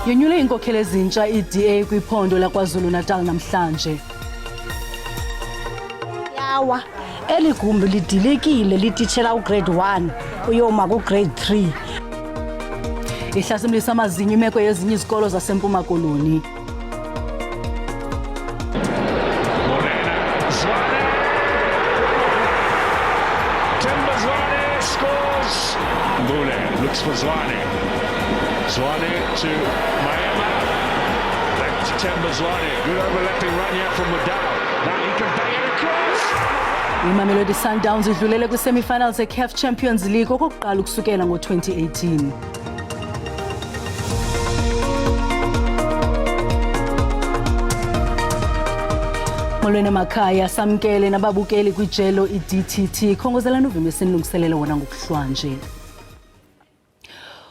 Yonyule inkokheli ezintsha iDA kwiphondo laKwaZulu-Natal namhlanje. Yawa, eli gumbi lidilekile lititshela ugrade 1 uyoma kugrade 3. Ihlasimlisa amazinyo imeko yezinye izikolo zaseMpuma Koloni. Looks for Zwane to Mayama. Back to Temba Zwane. Good overlapping run here from Mudau. Now he can bang it across. Imamelodi Sundowns idlulele kwi-semi-finals eCAF Champions League okokuqala ukusukela ngo-2018. Molweni emakhaya samkele nababukeli kwijelo iDTT khongozelana uvime sinilungiselele wona ngokuhlwanje.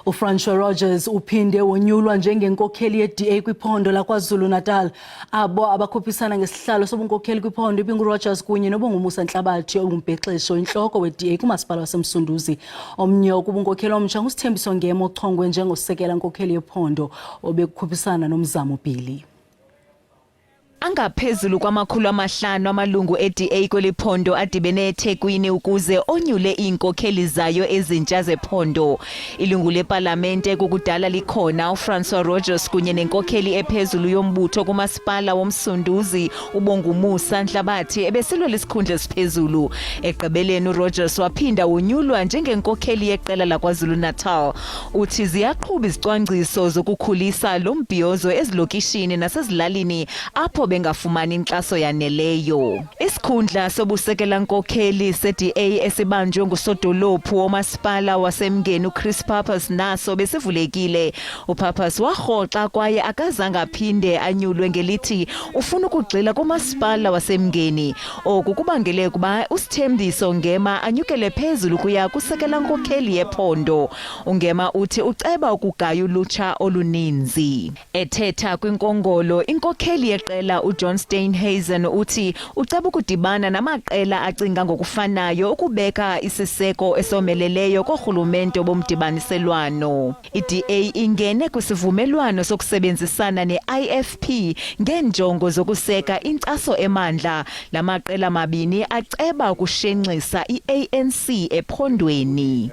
uFrancois Rogers uphinde wonyulwa njengenkokheli yeDA kwiphondo laKwaZulu-Natal. Abo abakhuphisana ngesihlalo sobunkokheli kwiphondo ibinguRogers kunye nobongumusa Nhlabathi ongumbhexesho inhloko weDA kumasipala waseMsunduzi. Omnye kubunkokheli omtsha nguSithembiso Ngema ochongwe njengosekela nkokheli yephondo obekukhuphisana noMzamo Bhili. Angaphezulu kwama500 amalungu eDA kweliphondo adibene eThekwini ukuze onyule inkokheli zayo ezintsha zephondo. Ilungu leParlamente kukudala likhona uFrancois Rogers kunye nenkokheli ephezulu yombutho kumasipala womsunduzi ubongumusa Nhlabathi ebesilwe lesikhundla esiphezulu. Egqibeleni uRogers waphinda wonyulwa njengenkokheli yeqela laKwaZulu-Natal. Uthi ziyaqhuba izicwangciso zokukhulisa lo mbhiyozo ezilokishini nasezilalini apho bengafumani inkxaso yaneleyo. Isikhundla sobusekela nkokheli seDA esibanjwe ngusodolophu womasipala waseMngeni uChris Pappas naso besivulekile. uPappas warhoxa kwaye akazange aphinde anyulwe ngelithi ufuna ukugxila kumasipala waseMngeni. Oku kubangele kuba uSithembiso Ngema anyukele phezulu kuya kusekela nkokheli yephondo. uNgema uthi uceba ukugaya ulutsha oluninzi. Ethetha kwinkongolo inkokheli yeqela uJohn Steenhuisen uthi uceba ukudibana namaqela acinga ngokufanayo ukubeka isiseko esomeleleyo kohulumente bomdibaniselwano. iDA ingene kwisivumelwano sokusebenzisana neIFP ngenjongo zokuseka inkcaso emandla. Lamaqela mabini aceba ukushenxisa iANC ephondweni.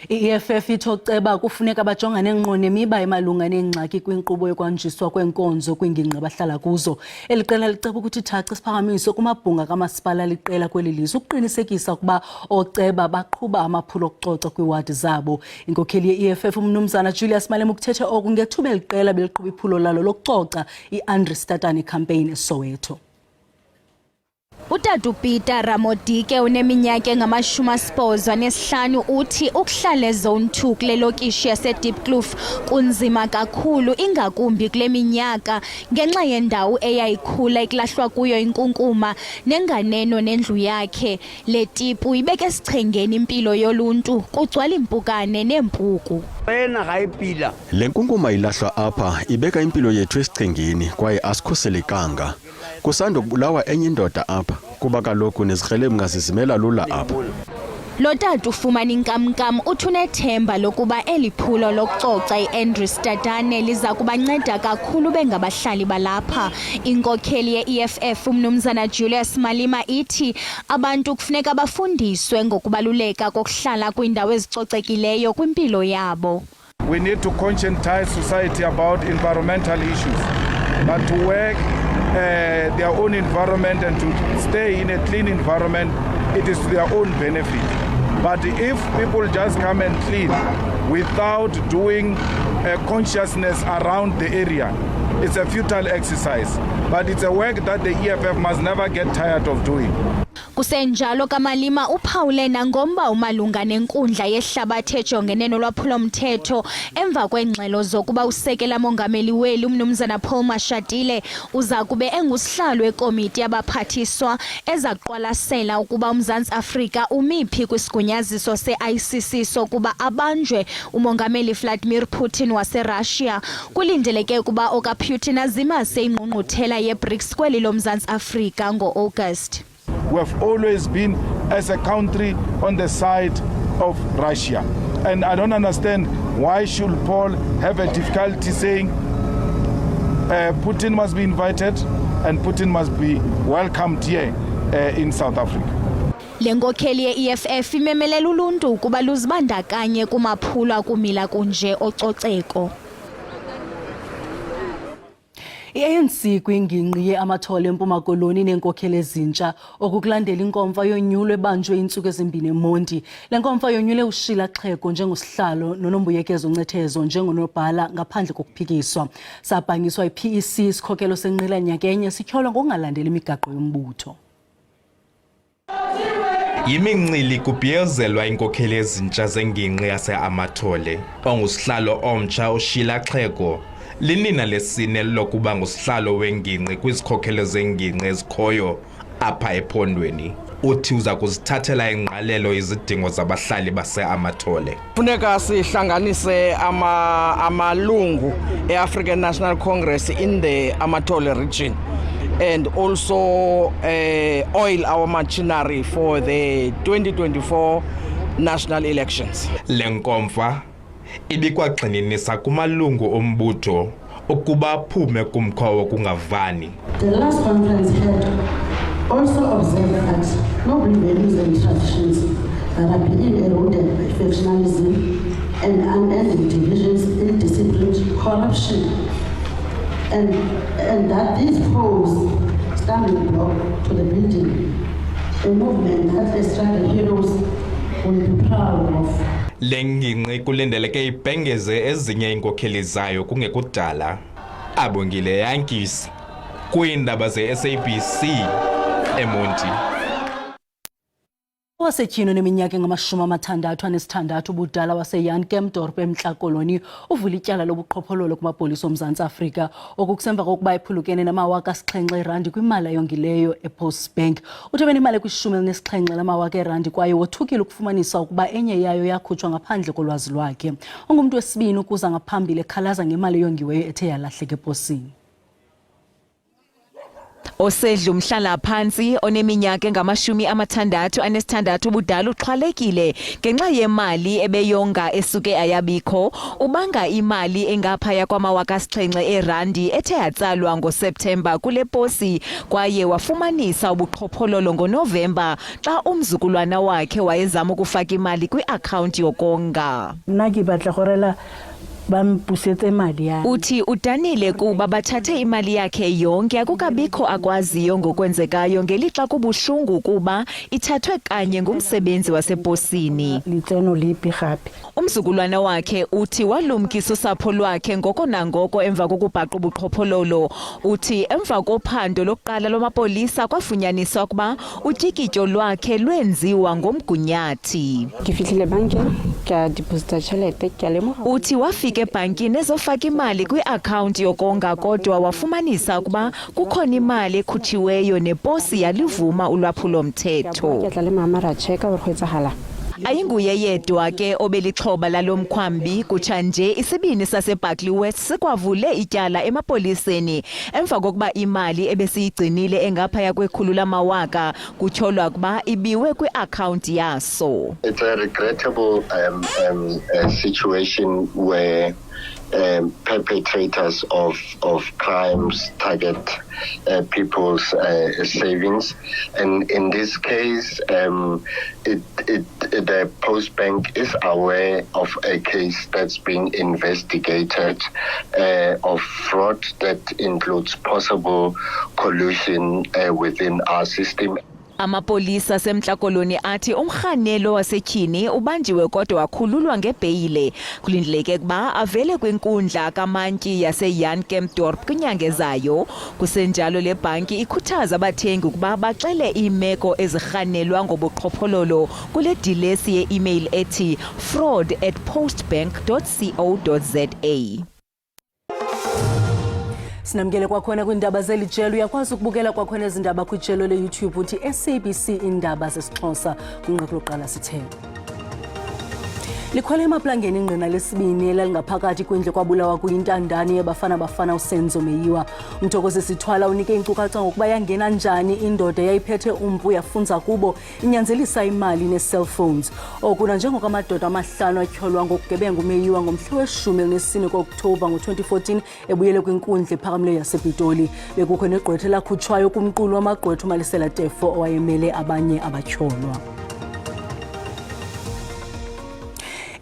iEFF ithoceba kufuneka bajongane ngqo nemiba emalunga neengxaki kwinkqubo yokwanjiswa kwenkonzo kwingingqi abahlala kuzo. Eli qela liceba ukuthi thaca isiphakamiso kumabhunga kamasipala liqela kweli lizwe ukuqinisekisa ukuba oceba baqhuba amaphulo okucoca kwiiwadi zabo. Inkokheli yeEFF umnumzana Julius Malema ukuthethe oku ngethuba eliqela beliqhuba iphulo lalo lokucoca iAndri Statani campaign eSoweto. Utata Peter Ramodike uneminyaka engama85 uthi ukuhlala ezone 2 kule lokishi yaseDiepkloof kunzima kakhulu ingakumbi kule minyaka ngenxa yendawo eyayikhula ikulahlwa kuyo inkunkuma nenganeno nendlu yakhe. Le tipu ibeke esichengeni impilo yoluntu kugcwala impukane nempuku. Le nkunkuma ilahlwa apha ibeka impilo yethu esichengeni kwaye asikhuselekanga. Kusanda kubulawa enye indoda apha kuba kaloku nezikrelemnqa zizimela lula apha. Lo tata ufumana inkamnkam uthunethemba lokuba eliphulo lokucoca iAndri Statani liza kubanceda kakhulu bengabahlali balapha. Inkokheli yeEFF umnumzana Julius Malema ithi abantu kufuneka bafundiswe ngokubaluleka kokuhlala kwindawo ezicocekileyo kwimpilo yabo. We need to conscientize society about environmental issues, but to work their own environment and to stay in a clean environment, it is to their own benefit. But if people just come and clean without doing consciousness around the area, it's a futile exercise. But it's a work that the EFF must never get tired of doing. Kusenjalo kaMalima uphawule nangomba umalunga nenkundla yehlabathi ejongene nolwaphulomthetho emva kwengxelo zokuba usekela mongameli weli umnumzana Paul Mashatile uza kube engusihlalo wekomiti yabaphathiswa ezaqwalasela ukuba uMzantsi Afrika umiphi kwisigunyaziso seICC sokuba abanjwe umongameli Vladimir Putin waseRussia. Kulindeleke ukuba okaPutin azimase ingqungquthela yeBRICS kweli loMzantsi Afrika ngo-August. We have always been, as a country, on the side of Russia. And I don't understand why should Paul have a difficulty saying Putin must be invited and Putin must be welcomed here in South Africa. Lenkokheli ye-EFF imemelela uluntu ukuba luzibandakanye kumaphulo akumila kunje ococeko. I-ANC kwingingqi ye-Amathole eMpuma Koloni nenkokheli ezintsha okukulandela inkomfa yonyulo ebanjwe iintsuku ezimbini eMonti. Le nkomfa yonyule uShila Xhego njengosihlalo noNombuyekezo Ncethezo njengonobhala ngaphandle kokuphikiswa. Sabhangiswa i-PEC isikhokelo senqila nyakenye sityholwa ngokungalandeli imigaqo yombutho. Yimincili kubhiyozelwa inkokheli ezintsha zengingqi yase-Amathole. Ongusihlalo omtsha uShila Xhego linina lesine lokuba ngusihlalo wengingqi kwisikhokelo zengingqi ezikhoyo apha ephondweni. Uthi uza kuzithathela ingqalelo izidingo zabahlali base-Amathole. Funeka sihlanganise amalungu e-African National Congress in the Amathole region and also oil our machinery for the 2024 national elections. Le nkomfa ibikwagxininisa kumalungu ombutho ukuba aphume kumkhwa wokungavani. The last conference had also observed that noble values and traditions that are being eroded by factionalism and unending divisions, indiscipline, corruption, and that these pose stumbling block to the building a movement that the struggle heroes will be proud of. Lengingqi kulindeleke ibhengeze ezinye inkokheli zayo kungekudala. Abongile Yankees kwiindaba ze-SABC eMonti. Wasetyhini neminyaka engama-66 ubudala waseYan Kempdorp eMntla Koloni uvula ityala lobuqhophololo kumapolisa oMzantsi Afrika okusemva kokuba ephulukene nama-R7,000 kwimali ayongileyo ePost Bank. Uthebe nemali kwi-R17,000 kwaye wothukile ukufumanisa ukuba enye yayo yakhutshwa ngaphandle kolwazi lwakhe. Ungumntu wesibini ukuza ngaphambili ekhalaza ngemali eyongiweyo ethe yalahleka eposini. Osedla umhlala phansi oneminyaka engama-66 ubudala uxhwalekile ngenxa yemali ebeyonga esuke ayabikho. Ubanga imali engaphaya kwama-R7,000 ethe yatsalwa ngoSeptemba kule posi kwaye wafumanisa ubuqhophololo ngoNovemba xa umzukulwana wakhe wayezama ukufaka imali kwi-akhawunti yokonga. Uthi udanile kuba bathathe imali yakhe yonke akukabikho akwaziyo ngokwenzekayo ngelixa kubuhlungu kuba ithathwe kanye ngumsebenzi waseposini. Umzukulwana wakhe uthi walumkisa usapho lwakhe ngoko nangoko emva kokubhaqa ubuqhophololo. Uthi emva kophando lokuqala lwamapolisa kwafunyaniswa ukuba utyikityo lwakhe lwenziwa ngomgunyathi. Uthi wafika ebhankini ezofaka imali kwi-akhawunti yokonga kodwa wafumanisa ukuba kukhona imali ekhutshiweyo neposi yalivuma ulwaphulo-mthetho. Ayinguye yedwa ke obelixhoba lalo mkhwambi. Kutshanje isibini saseBuckley West sikwavule ityala emapoliseni emva kokuba imali ebesiyigcinile engaphaya kwe100,000 kutyholwa ukuba ibiwe kwi-akhawunti yaso. It's a regrettable situation where perpetrators of crimes target people's savings, and in this case the Post Bank is aware of a case that's being investigated of fraud that includes possible collusion within our system. Amapolisa aseMntla Koloni athi umrhanelo wasetyhini ubanjiwe kodwa wakhululwa ngebheyile. Kulindeleke ukuba avele kwinkundla kamantyi yaseYan Kempdorp kwinyanga ezayo. Kusenjalo le bhanki ikhuthaza abathengi ukuba baxele iimeko ezirhanelwa ngobuqhophololo kule dilesi ye-email ethi fraud@postbank.co.za. Sinamkele kwakhona kwiindaba zeli jelo. Uyakwazi ukubukela kwakhona ezindaba kwijelo le-YouTube uthi SABC Iindaba zesiXhosa kwinqaku lokuqala sithele. Likhwele emaplangeni ingqina lesibini elalingaphakathi kwindlu kwabulawa kuyintandane yabafana uSenzo Meyiwa. Umthokozi Sithwala unike inkcukacha ngokuba yangena njani indoda yayiphethe umpu yafunza kubo inyanzelisa imali ne-cellphones. Okuna njengoko amadoda amahlanu atyholwa ngokugebenga uMeyiwa ngomhla we-14 Okthobha ngo-2014 ebuyele kwinkundla ephakamileyo yasePitoli. Bekukho negqwetha elakhutshwayo kumqulu wamagqwetha uMalisela Tefo owayemele abanye abatyholwa.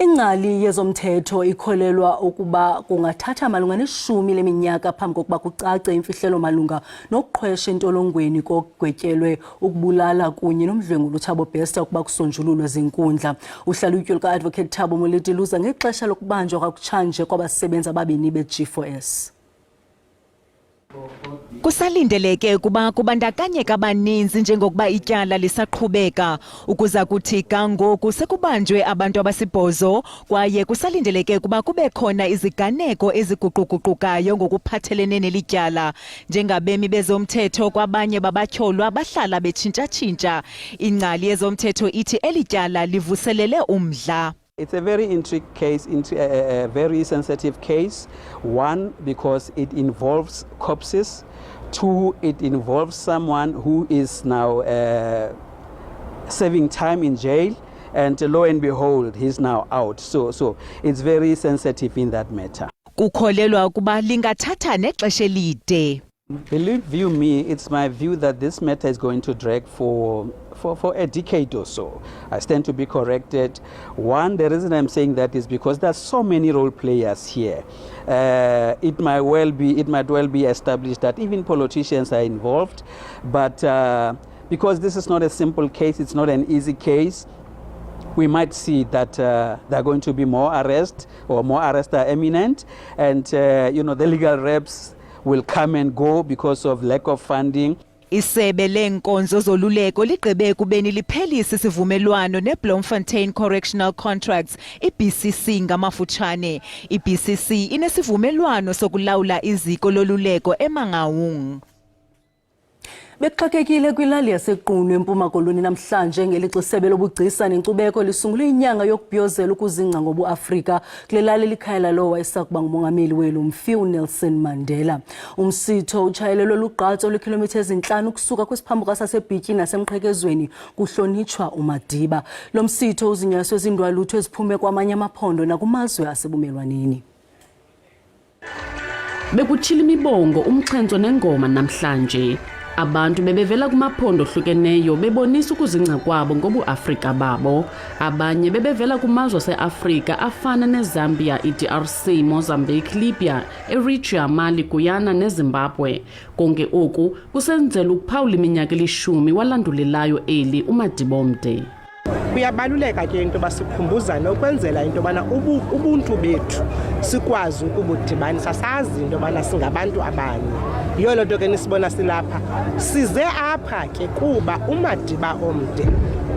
Ingcali yezomthetho ikholelwa ukuba kungathatha malunga ne-10 leminyaka phambi kokuba kucace imfihlelo malunga nokuqhwesha entolongweni kokugwetyelwe ukubulala kunye nomdlwenguli Thabo Bester ukuba kusonjululwe zinkundla. Uhlalutyo luka-Advocate Thabo Moleti luza ngexesha lokubanjwa kwakutshanje kwabasebenzi ababini be-G4S. Kusalindeleke ukuba kubandakanyeka abaninzi njengokuba ityala lisaqhubeka ukuza kuthi kangoku sekubanjwe abantu abasibhozo kwaye kusalindeleke ukuba kube khona iziganeko eziguquguqukayo ngokuphathelene nelityala njengabemi bezomthetho kwabanye babatyholwa bahlala betshintsha-tshintsha. Ingcali yezomthetho ithi elityala livuselele umdla. It's a very intricate case, a very sensitive case. One, because it involves corpses. Two, it involves someone who is now serving time in jail. And lo and behold, he's now out. So it's very sensitive in that matter. Kukholelwa ukuba lingathatha nexesha elide. Believe you me, it's my view that this matter is going to drag for a decade or so. I stand to be corrected. One, the reason I'm saying that is because there's so many role players here. It might well be established that even politicians are involved, but because this is not a simple case, it's not an easy case, we might see that there are going to be more arrests or more arrests are imminent, and the legal reps will come and go because of lack of funding. Isebe lenkonzo zoluleko ligqibe ekubeni liphelise isivumelwano neBloemfontein Correctional Contracts, iBCC ngamafutshane. iBCC inesivumelwano sokulawula iziko loluleko eMangaung. Bexakekile kwilali yaseQunu eMpuma Koloni namhlanje ngelixa isebe lobugcisa nenkcubeko lisungule inyanga yokubhiyozela ukuzingca ngobuAfrika kule lali likhaya lalo wayesakuba ngumongameli welu mfi uNelson Mandela. Umsitho utshayelelwe lugqatso olukhilomitha ezintlanu ukusuka kwisiphambuka saseBhityi nasemqhekezweni kuhlonitshwa uMadiba. Lo msitho uzinyaswe zindwalutho eziphume kwamanye amaphondo nakumazwe asebumelwaneni. Bekutshila imibongo, umxhentso nengoma namhlanje. Abantu bebevela kumaphondo hlukeneyo bebonisa ukuzingca kwabo ngobuAfrika babo. Abanye bebevela kumazwe aseAfrika afana neZambia, iDRC, Mozambique, Libya, Eritrea, Mali, Guyana neZimbabwe. Konke oku kusenzela ukuphawula iminyaka 10 walandulelayo eli uMadiba omde. Kuyabaluleka ke into basikhumbuzana ukwenzela into bana ubuntu bethu sikwazi ukubudibanisa sazi into bana singabantu abanye. Yiyo lonto ke nisibona silapha. Size apha ke kuba uMadiba omde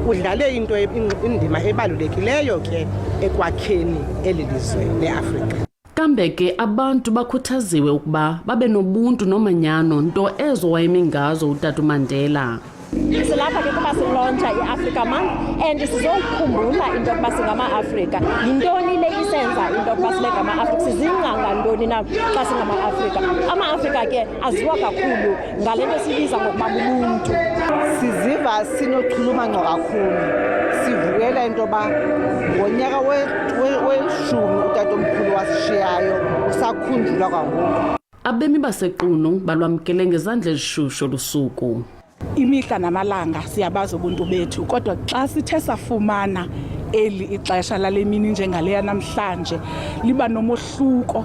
udlale into indima ebalulekileyo ke ekwakheni elilizwe leAfrika. Kambe ke abantu bakhuthaziwe ukuba babe nobuntu nomanyano, nto ezo wayemingazo uTata Mandela. Silapha ke kuba silontsha iAfrica Month and sizokhumbula into yokuba singama-Afrika. Yintoni le isenza into yokuba sibe ngama-Afrika? Sizingca ngantoni na xa singama-Afrika? Ama-Afrika ke aziwa kakhulu ngale nto sibiza ngokuba bubuntu. Siziva sinochulumanco kakhulu. Sivukela into yoba ngonyaka we-10 utatomkhulu wasishiyayo usakhunjulwa kwangoku. Abemi baseQunu balwamkele ngezandla ezishushu lusuku. Imihla namalanga siyabaza ubuntu bethu, kodwa xa sithe safumana eli ixesha lale mini njengaleya namhlanje liba nomohluko.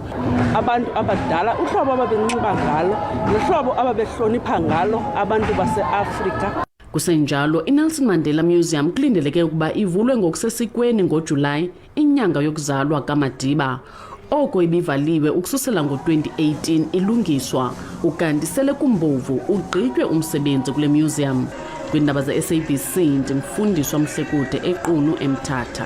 Abantu abadala uhlobo ababenxiba ngalo nohlobo ababehlonipha ngalo abantu baseAfrika. Kusenjalo iNelson Mandela Museum kulindeleke ukuba ivulwe ngokusesikweni ngoJulayi, inyanga yokuzalwa kaMadiba. Oko ibivaliwe ukususela ngo-2018 ilungiswa, ukanti sele kumbovu ugqitywe umsebenzi kule museum. Kwiindaba ze-SABC ndimfundiswa Mhlekude eQunu eMthatha.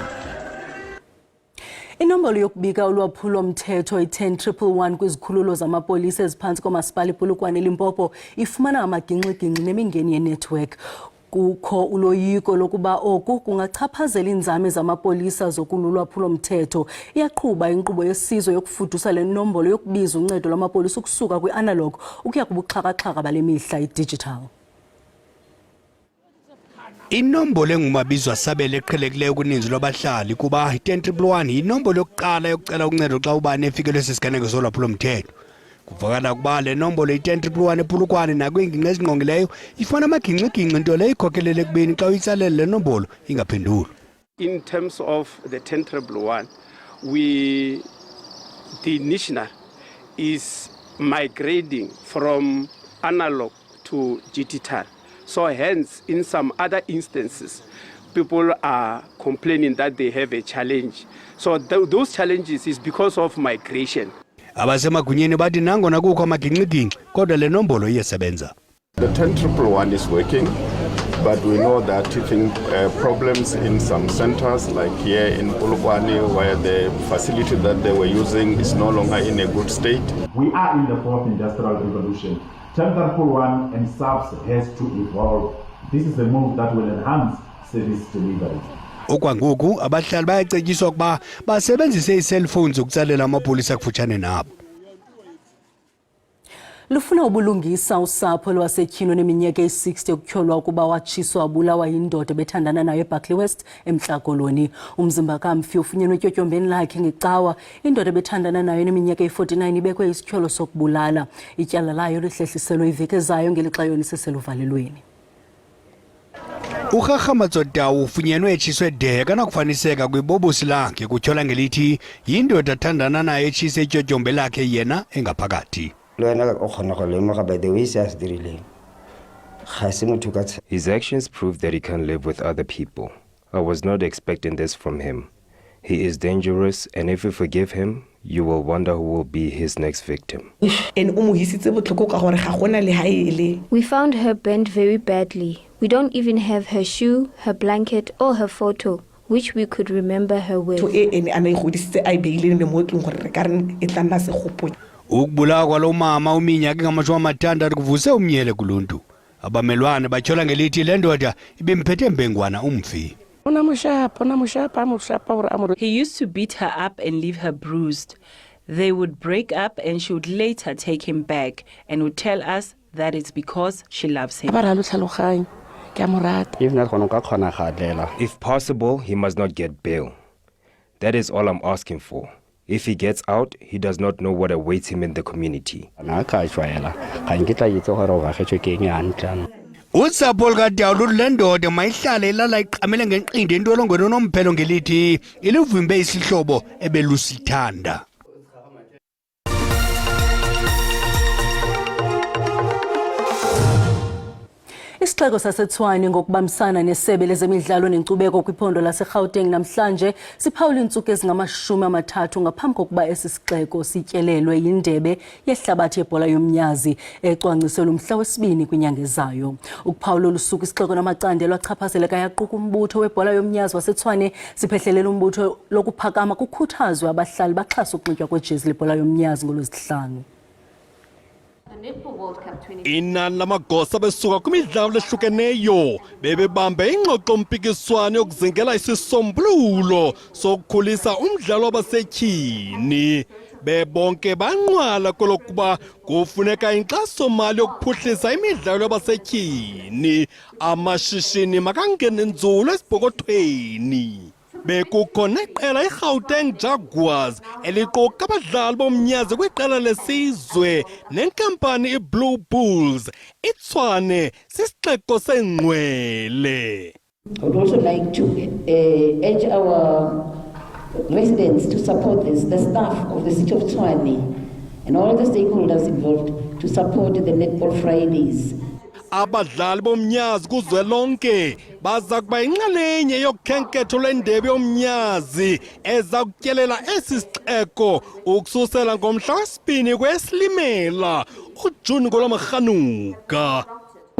Inombolo yokubika ulwaphulo-mthetho i-10111 kwizikhululo zamapolisa eziphantsi komasipala iPolokwane eLimpopo ifumana amagingxi-gingxi nemingeni yenetwork. Kukho uloyiko lokuba oku kungachaphazela iinzame zamapolisa zokulwa ulwaphulo-mthetho. Iyaqhuba inkqubo yesizwe yokufudusa le nombolo yokubiza uncedo lwamapolisa ukusuka kwi-analog ukuya kubuxhakaxhaka bale mihla i-digital. Inombolo engumabizwa sabele eqhelekileyo kuninzi lwabahlali kuba i-1011 yinombolo yokuqala yokucela uncedo xa ubani efikelwe sisiganeko solwaphulo-mthetho. Kuvakala kuba le nombolo i-1011 ephulukwane nakwiingingqi ezingqongileyo ifuna amagingxi-gingxi nto leyo ikhokhelele ekubeni xa uyitsalela le nombolo ingaphendulwa. In terms of the 1011, the national is migrating from analog to digital. So hence, in some other instances, people are complaining that they have a challenge. So those challenges is because of migration. Abasemagunyeni bathi nangona kukho amagingxi-gingxi kodwa le nombolo iyasebenza. The 10111 is working, but we know that even problems in some centers like here in Polokwane, where the facility that they were using is no longer in a good state. We are in the fourth industrial revolution. 10111 and SABC has to evolve. This is a move that will enhance service delivery. Okwangoku abahlali bayacetyiswa ukuba basebenzise ii-cellphones ukutsalela amapolisa kufutshane nabo. Lufuna ubulungisa usapho lwasetyhini neminyaka eyi-60 ukutyholwa ukuba watshiswa wabulawa yindoda bethandana nayo eBuckley West eMntla Koloni. Umzimba kamfi ufunyenwe etyotyombe lakhe ngecawa. Indoda bethandana nayo neminyaka eyi-49 ibekwe isityholo sokubulala. Ityala layo lihlehliselwe iveki ezayo ngelixa yona iseseluvalelweni. Urharha Matsotawu ufunyenwe etshiswe de akanakufaniseka kwibobosi lakhe kutyhola ngelithi yindoda athandana nayo etshise etyotyombe lakhe yena engaphakathi. His actions prove that he can't live with other people. I was not expecting this from him. He is dangerous, and if you forgive him, you will wonder who will be his next victim. We found her bent very badly. We don't even have her shoe, her blanket, or her photo, which we could remember her with. Ukubulawa kwalo mama uminyaka engama-60 kuvuse umnyele kuluntu. Abamelwane batyhola ngelithi le ndoda ibimphethe mbengwana umfi. He used to beat her up and leave her bruised. They would break up and she would later take him back and would tell us that it's because she loves him. If possible, he must not get bail. That is all I'm asking for. If he gets out, he does not know what awaits him in the community. Usapho lukadawu le ndoda mayihlale ilala iqamele ngenqindi entolongweni onomphelo ngelithi iluvimbe isihlobo ebelusithanda. Isixeko saseTshwane ngokubambisana nesebe lezemidlalo nenkcubeko kwiphondo laseGauteng namhlanje siphawula iintsuku ezingama-30 ngaphambi kokuba esi sixeko sityelelwe yindebe yehlabathi yebhola yomnyazi ecwangciselwe umhla wesibini kwinyanga ezayo. Ukuphawula olu suku isixeko namacandelo achaphazeleka yaquka umbutho webhola yomnyazi waseTshwane siphehlelele umbutho lokuphakama kukhuthazwe abahlali baxhasa ukunxitywa kwejezi lebhola yomnyazi ngolwesihlanu. Inani lamagosa besuka kwimidlalo ehlukeneyo bebebambe ingxoxo-mpikiswano yokuzingela isisombululo sokukhulisa umdlalo wabasetyhini. Bebonke banqwala kolokuba kufuneka inkxaso-mali yokuphuhlisa imidlalo yabasetyhini. Amashishini makangene nzulu esipokothweni. Bekukho neqela iGauteng Jaguars eliquka abadlali bomnyazi kwiqela lesizwe nenkampani iBlue Bulls. iTshwane sisixeko sengqwele. I would also like to urge our residents to support this, the staff of the city of Tshwane and all the stakeholders involved to support the Netball Fridays. Abadlali bomnyazi kuzwelonke baza kuba inxalenye yokhenketho lwendebe yomnyazi eza kutyelela esi sixeko ukususela ngomhla wesibini kweyeSilimela uJuni ngolwamaRhanuka.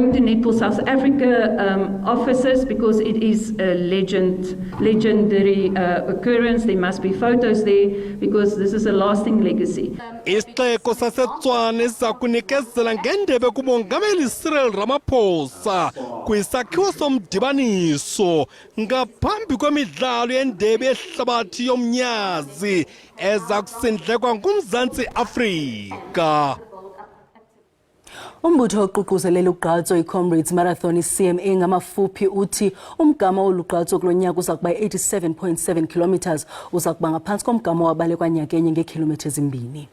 The Netball South Africa offices, because it is a legendary occurrence. There must be photos there because this is a lasting legacy. Isixeko saseTshwane siza kunikezela ngendebe kumongameli Cyril Ramaphosa kwisakhiwo somdibaniso ngaphambi kwemidlalo yendebe yehlabathi yomnyazi eza kusindlekwa nguMzantsi Afrika. Umbutho oququzelela ugqatso i-Comrades Marathon i-CMA ngamafuphi uthi umgama wolugqatso kulo nyaka uza kuba 87.7 kilometers, uza kuba ngaphantsi komgama wabalekwa nyaka enye ngeekhilomitha ezimbini.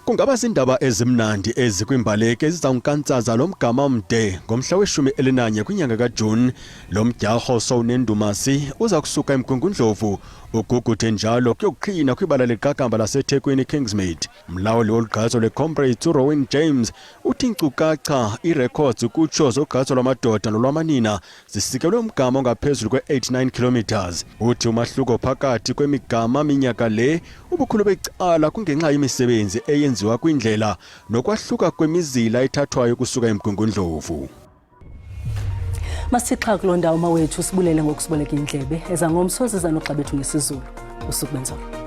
Kungaba zindaba ezimnandi ezikwimbaleki ezizawunkantsaza lo mgama omde ngomhla we-11 kwinyanga kaJuni. Lo mdyarho sowunendumasi uza kusuka eMgungundlovu uguguthe njalo kuyoqhina kwibala leqakamba laseThekwini Kingsmead. Mlawuli wolugqatso lwe-Comrades uRowan James uthi inkcukacha irecords kutsho zogqatso lwamadoda nolwamanina zisikelwe umgama ongaphezulu kwe-89 kilometers. Uthi umahluko phakathi kwemigama minyaka le ubukhulu becala kungenxa yemisebenzi eyenziwa kwindlela nokwahluka kwemizila ethathwayo kusuka eMgungundlovu. Masixha kuloo ndawo mawethu sibulele ngokusiboleka indlebe eza ngomso ziza noxa bethu ngesizulu. Usuku benzolo.